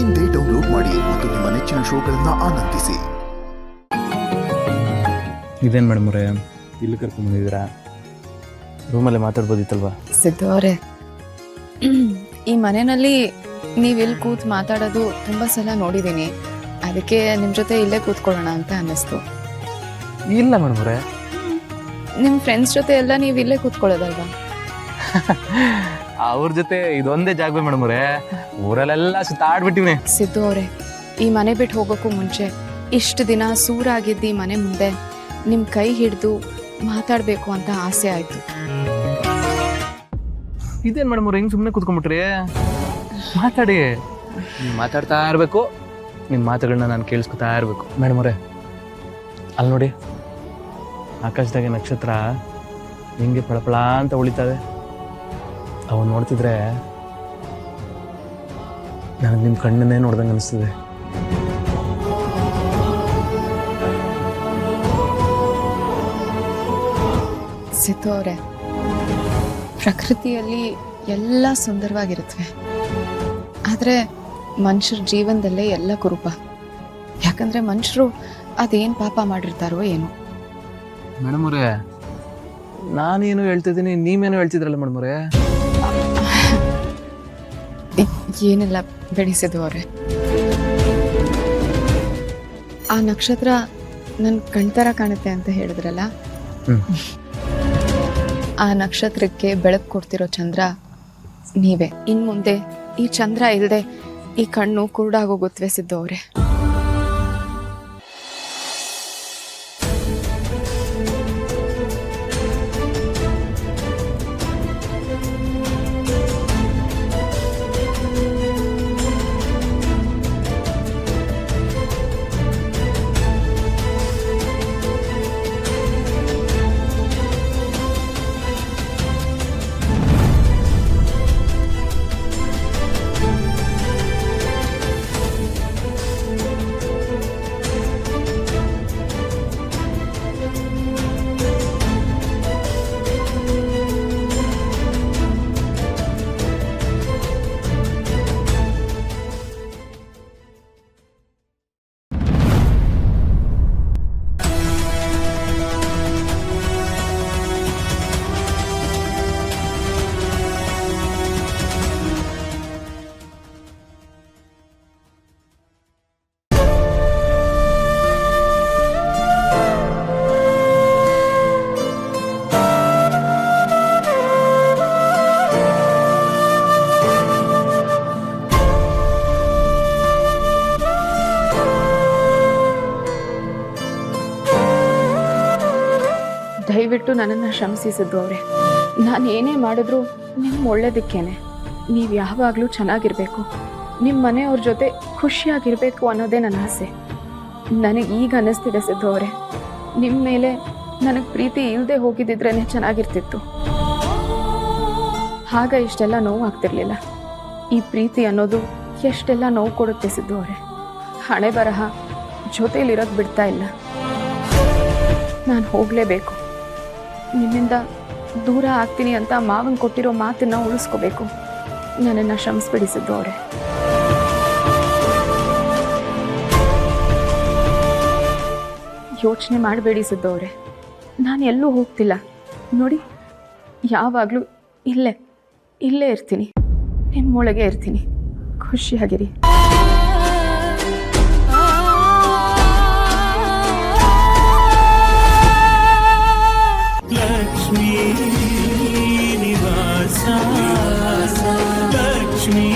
ಇಂದೇ ಡೌನ್ಲೋಡ್ ಮಾಡಿ ಮತ್ತು ನಿಮ್ಮ ನೆಚ್ಚಿನ ಶೋಗಳನ್ನ ಆನಂದಿಸಿ. ಇದೇನು ಮೇಡಮ್ ಅವರೇ ಇಲ್ಲಿ ಕರ್ಕೊಂಡ್ಬಂದಿದ್ದೀರಾ? ರೂಮಲ್ಲೇ ಮಾತಾಡ್ಬೋದಿತ್ತಲ್ವಾ? ಸಿದ್ದು ಅವರೇ, ಈ ಮನೆಯಲ್ಲಿ ನೀವು ಇಲ್ಲಿ ಕೂತ್ ಮಾತಾಡೋದು ತುಂಬ ಸಲ ನೋಡಿದ್ದೀನಿ. ಅದಕ್ಕೆ ನಿಮ್ಮ ಜೊತೆ ಇಲ್ಲೇ ಕೂತ್ಕೊಳ್ಳೋಣ ಅಂತ ಅನ್ನಿಸ್ತು. ಇಲ್ಲ ಮೇಡಮ್ ಅವರೇ, ನಿಮ್ಮ ಫ್ರೆಂಡ್ಸ್ ಜೊತೆ ಎಲ್ಲ ನೀವು ಇಲ್ಲೇ ಕೂತ್ಕೊಳ್ಳೋದಲ್ವಾ? ಅವ್ರ ಜೊತೆ ಇದೊಂದೇ ಜಾಗ ಮೇಡಮ್ ಅವರೇ, ಊರಲ್ಲೆಲ್ಲ ಸುತ್ತಾಡ್ಬಿಟ್ಟಿವ್ನಿ. ಸಿದ್ದು ಅವರೇ, ಈ ಮನೆ ಬಿಟ್ಟು ಹೋಗೋಕ್ಕೂ ಮುಂಚೆ ಇಷ್ಟು ದಿನ ಸೂರಾಗಿದ್ದು ಈ ಮನೆ ಮುಂದೆ ನಿಮ್ಮ ಕೈ ಹಿಡಿದು ಮಾತಾಡಬೇಕು ಅಂತ ಆಸೆ ಆಯಿತು. ಇದೇನು ಮೇಡಮ್ ಅವ್ರೆ ಹಿಂಗೆ ಸುಮ್ಮನೆ ಕೂತ್ಕೊಂಡ್ಬಿಟ್ರಿ? ಮಾತಾಡಿ, ನೀವು ಮಾತಾಡ್ತಾ ಇರಬೇಕು, ನಿಮ್ಮ ಮಾತುಗಳನ್ನ ನಾನು ಕೇಳಿಸ್ಕೊತಾ ಇರಬೇಕು. ಮೇಡಮ್ ಅವರೇ, ಅಲ್ಲಿ ನೋಡಿ, ಆಕಾಶದಾಗೆ ನಕ್ಷತ್ರ ಹಿಂಗೆ ಫಳಫಳ ಅಂತ ಉಳಿತಾವೆ. ಅವು ನೋಡ್ತಿದ್ರೆ ನನಗೆ ನಿಮ್ಮ ಕಣ್ಣನ್ನೇ ನೋಡ್ದಂಗೆ ಅನಿಸ್ತದೆ. ಸಿದ್ದು ಅವರೇ, ಪ್ರಕೃತಿಯಲ್ಲಿ ಎಲ್ಲ ಸುಂದರವಾಗಿರುತ್ತವೆ, ಆದರೆ ಮನುಷ್ಯರ ಜೀವನದಲ್ಲೇ ಎಲ್ಲ ಕುರುಪ. ಯಾಕಂದರೆ ಮನುಷ್ಯರು ಅದೇನು ಪಾಪ ಮಾಡಿರ್ತಾರೋ ಏನೋ. ಮೇಡಮ್ ಅವರೇ, ನಾನೇನು ಹೇಳ್ತಿದ್ದೀನಿ, ನೀವೇನು ಹೇಳ್ತಿದ್ರಲ್ಲ ಮೇಡಮ್ ಅವರೇ? ಏನಿಲ್ಲ ಬಿಡಿ ಸಿದ್ದು ಅವರೇ. ಆ ನಕ್ಷತ್ರ ನನ್ನ ಕಣ್ತರ ಕಾಣುತ್ತೆ ಅಂತ ಹೇಳಿದ್ರಲ್ಲ, ಆ ನಕ್ಷತ್ರಕ್ಕೆ ಬೆಳಕು ಕೊಡ್ತಿರೋ ಚಂದ್ರ ನೀವೇ. ಇನ್ ಮುಂದೆ ಈ ಚಂದ್ರ ಇಲ್ಲದೆ ಈ ಕಣ್ಣು ಕುರುಡಾಗೋಗುತ್ತವೆ ಸಿದ್ದು ಅವರೇ. ದಯವಿಟ್ಟು ನನ್ನನ್ನು ಶ್ರಮಿಸಿದ್ದು ಅವರೇ. ನಾನು ಏನೇ ಮಾಡಿದ್ರು ನಿಮ್ಮ ಒಳ್ಳೇದಕ್ಕೇನೆ. ನೀವು ಯಾವಾಗಲೂ ಚೆನ್ನಾಗಿರಬೇಕು, ನಿಮ್ಮ ಮನೆಯವ್ರ ಜೊತೆ ಖುಷಿಯಾಗಿರಬೇಕು ಅನ್ನೋದೇ ನನ್ನ ಆಸೆ. ನನಗೆ ಈಗ ಅನ್ನಿಸ್ತಿದೆ ಸಿದ್ದು ಅವರೇ, ನಿಮ್ಮ ಮೇಲೆ ನನಗೆ ಪ್ರೀತಿ ಇಲ್ಲದೆ ಹೋಗಿದ್ದಿದ್ರೇ ಚೆನ್ನಾಗಿರ್ತಿತ್ತು. ಆಗ ಇಷ್ಟೆಲ್ಲ ನೋವು ಆಗ್ತಿರ್ಲಿಲ್ಲ. ಈ ಪ್ರೀತಿ ಅನ್ನೋದು ಎಷ್ಟೆಲ್ಲ ನೋವು ಕೊಡುತ್ತೆ ಸಿದ್ದು ಅವರೇ. ಹಣೆ ಬರಹ ಜೊತೆಲಿರೋದು ಬಿಡ್ತಾ ಇಲ್ಲ. ನಾನು ಹೋಗಲೇಬೇಕು. ನಿಮ್ಮಿಂದ ದೂರ ಆಗ್ತೀನಿ ಅಂತ ಮಾವನ್ ಕೊಟ್ಟಿರೋ ಮಾತನ್ನ ಉಳಿಸ್ಕೋಬೇಕು. ನನ್ನನ್ನು ಶ್ರಮಿಸ್ಬಿಡಿ ಸಿದ್ದು ಅವರೇ. ಯೋಚನೆ ಮಾಡಬೇಡಿ ಸಿದ್ದು ಅವರೇ, ನಾನು ಎಲ್ಲೂ ಹೋಗ್ತಿಲ್ಲ. ನೋಡಿ, ಯಾವಾಗಲೂ ಇಲ್ಲೇ ಇರ್ತೀನಿ, ನಿಮ್ಮೊಳಗೆ ಇರ್ತೀನಿ. ಖುಷಿಯಾಗಿರಿ. लक्ष्मी निवासा लक्ष्मी